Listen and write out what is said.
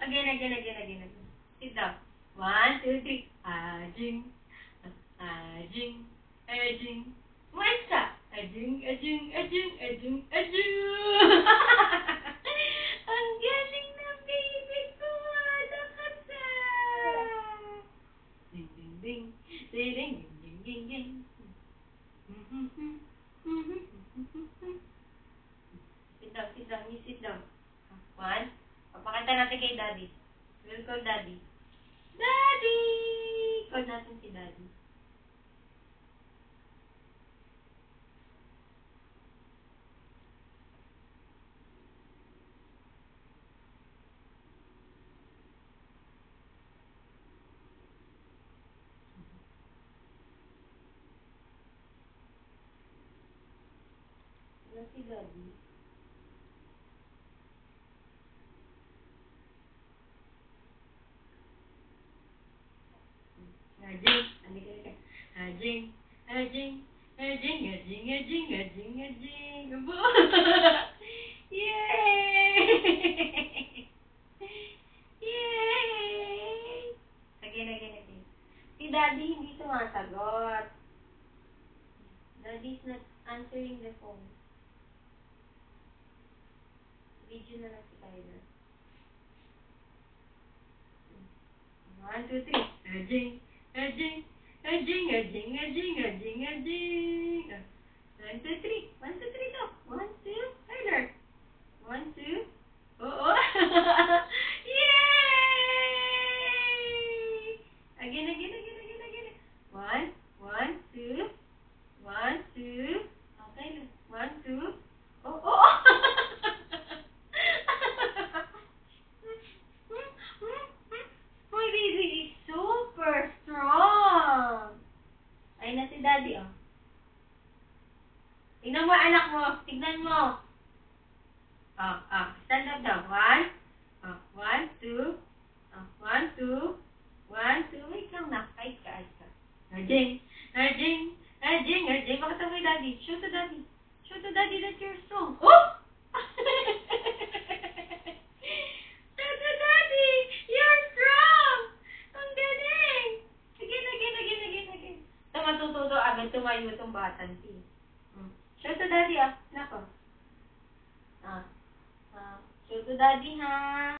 Again. Sit down. 1, 2, 3. Ajing. More extra. Ajing. Ang galing na baby ko. Nakasa. Ding. Sit down. You sit down. 1. Papakita natin kay Daddy. We'll call Daddy. Daddy! Call natin si Daddy. Wala si Daddy. Ajing. Yay! Yay! Again. Si Daddy hindi sumasagot. Daddy's not answering the phone. Video na lang si Tyler. 1, 2, 3. Ajing. 1, 2, 3. 1, 2, 3 daw. 1, 2. Tyler. 1, 2. Oo. Yay! Again. 1, 2. 1, 2. Okay. 1, 2. Oo. My baby is super strong. Ayun na si Daddy, oh. Tignan mo, anak mo. Tignan mo. Stand up daw. 1. 1, 2. 1, 2. 1, 2. Wait lang na. Ay ka. Ajing. Baka sabay Daddy. Show to Daddy that you're strong. Oh! Show to Daddy. You're strong. Ang galing. Again. Matututo agad tumayo itong batan. Show to Daddy, ah. Nako. Show to Daddy, ha.